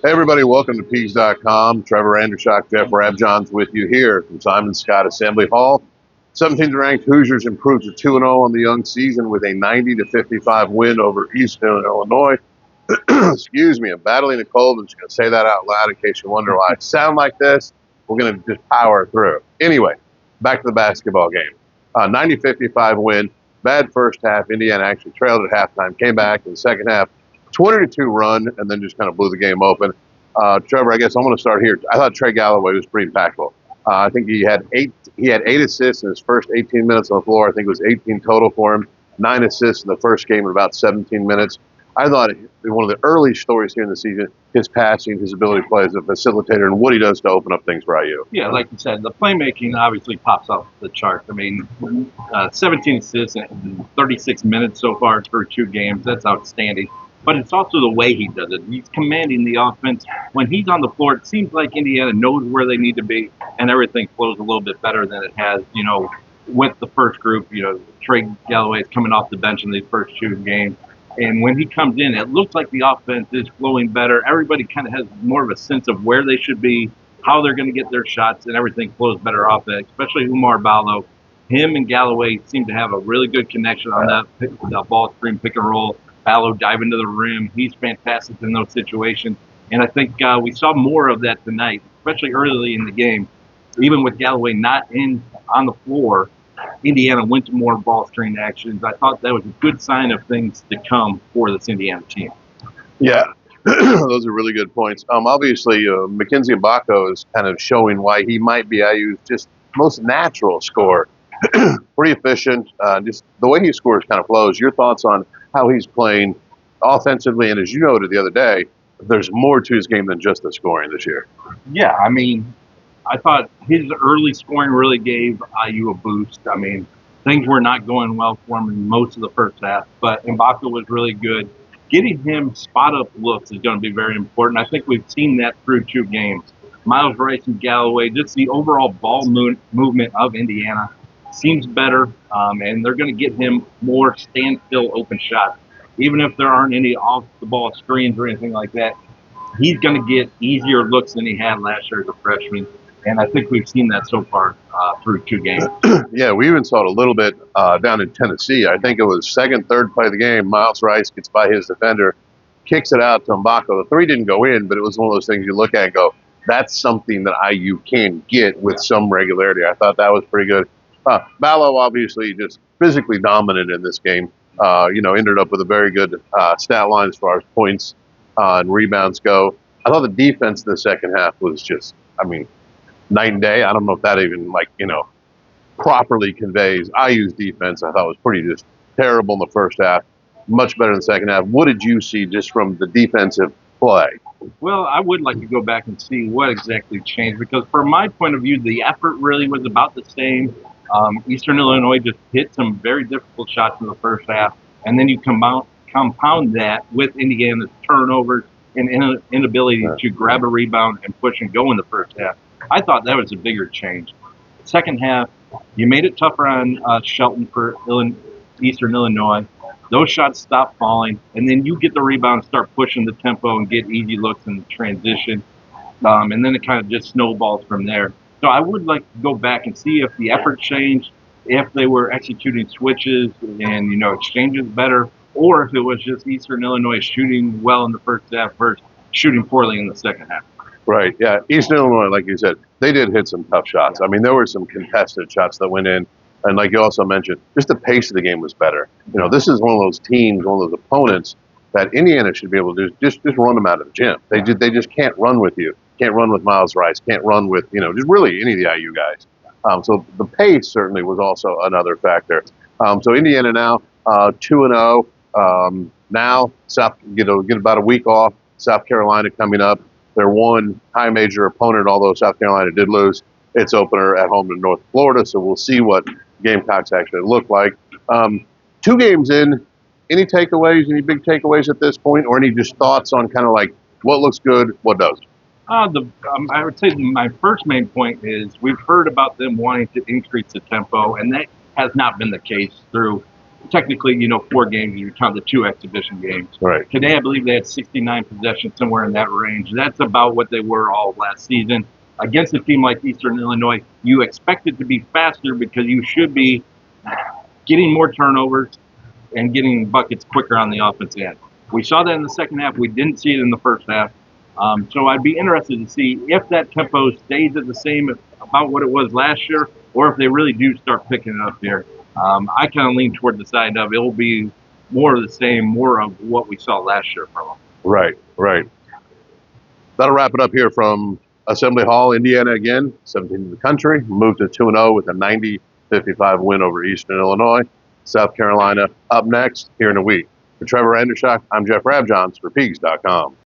Hey everybody, welcome to Peegs.com. Trevor Andershock, Jeff Rabjohns with you here from Simon Scott Assembly Hall. 17th ranked Hoosiers improved to 2-0 on the young season with a 90-55 win over Eastern Illinois. Excuse me, I'm battling a cold. I'm just going to say that out loud in case you wonder why I sound like this. We're going to just power through. Anyway, back to the basketball game. 90-55 win. Bad first half. Indiana actually trailed at halftime, came back in the second half. 20-2 run, and then just kind of blew the game open. Trevor, I guess I'm going to start here. I thought Trey Galloway was pretty impactful. I think he had eight assists in his first 18 minutes on the floor. I think it was 18 total for him. 9 assists in the first game in about 17 minutes. I thought one of the early stories here in the season, his passing, his ability to play as a facilitator, and what he does to open up things for IU. Yeah, like you said, the playmaking obviously pops off the chart. I mean, 17 assists in 36 minutes so far through 2 games. That's outstanding. But it's also the way he does it. He's commanding the offense. When he's on the floor, it seems like Indiana knows where they need to be, and everything flows a little bit better than it has, with the first group. Trey Galloway is coming off the bench in these first 2 games. And when he comes in, it looks like the offense is flowing better. Everybody kind of has more of a sense of where they should be, how they're going to get their shots, and everything flows better off it, especially Umar Ballo. Him and Galloway seem to have a really good connection on that ball screen pick and roll. Ballo diving to the rim. He's fantastic in those situations. And I think we saw more of that tonight, especially early in the game. Even with Galloway not on the floor, Indiana went to more ball screen actions. I thought that was a good sign of things to come for this Indiana team. Yeah, those are really good points. Obviously, Mackenzie Mbako is kind of showing why he might be IU's just most natural scorer. Pretty efficient. Just the way he scores kind of flows. Your thoughts on how he's playing offensively, and as you noted the other day, there's more to his game than just the scoring this year. Yeah, I mean, I thought his early scoring really gave IU a boost. I mean, things were not going well for him in most of the first half, but Mbaka was really good. Getting him spot-up looks is going to be very important. I think we've seen that through 2 games. Miles Rice and Galloway, just the overall ball movement of Indiana seems better, and they're going to get him more standstill open shots. Even if there aren't any off-the-ball screens or anything like that, he's going to get easier looks than he had last year as a freshman. And I think we've seen that so far through 2 games. Yeah, we even saw it a little bit down in Tennessee. I think it was second, third play of the game. Miles Rice gets by his defender, kicks it out to Mbako. The 3 didn't go in, but it was one of those things you look at and go, that's something that IU can get with some regularity. I thought that was pretty good. Ballo obviously just physically dominant in this game. Ended up with a very good stat line as far as points and rebounds go. I thought the defense in the second half was just, night and day. I don't know if that even properly conveys IU's defense. I thought was pretty just terrible in the first half, much better in the second half. What did you see just from the defensive play? Well, I would like to go back and see what exactly changed, because from my point of view, the effort really was about the same. Eastern Illinois just hit some very difficult shots in the first half, and then you compound that with Indiana's turnovers and inability to grab a rebound and push and go in the first half. I thought that was a bigger change. Second half, you made it tougher on Shelton for Eastern Illinois. Those shots stop falling, and then you get the rebound, start pushing the tempo, and get easy looks in transition. And then it kind of just snowballs from there. So I would like to go back and see if the effort changed, if they were executing switches and exchanges better, or if it was just Eastern Illinois shooting well in the first half versus shooting poorly in the second half. Right, yeah. Eastern Illinois, like you said, they did hit some tough shots. There were some contested shots that went in. And like you also mentioned, just the pace of the game was better. This is one of those teams, one of those opponents that Indiana should be able to do, just run them out of the gym. They just can't run with you. Can't run with Miles Rice. Can't run with, just really any of the IU guys. So the pace certainly was also another factor. So Indiana now 2-0. Now get about a week off. South Carolina coming up. Their one high major opponent, although South Carolina did lose its opener at home to North Florida. So we'll see what Gamecocks actually look like. 2 games in, any takeaways, any big takeaways at this point, or any just thoughts on kind of like what looks good, what doesn't? I would say my first main point is we've heard about them wanting to increase the tempo, and that has not been the case through technically, 4 games, you count the 2 exhibition games. Right. Today, I believe they had 69 possessions, somewhere in that range. That's about what they were all last season. Against a team like Eastern Illinois, you expect it to be faster because you should be getting more turnovers and getting buckets quicker on the offensive end. We saw that in the second half. We didn't see it in the first half. So I'd be interested to see if that tempo stays at the same, about what it was last year, or if they really do start picking it up here. I kind of lean toward the side of it will be more of the same, more of what we saw last year from them. Right. That'll wrap it up here from Assembly Hall, Indiana again, 17th in the country. Moved to 2-0 with a 90-55 win over Eastern Illinois. South Carolina up next here in a week. For Trevor Andershock, I'm Jeff Rabjohns for Peegs.com.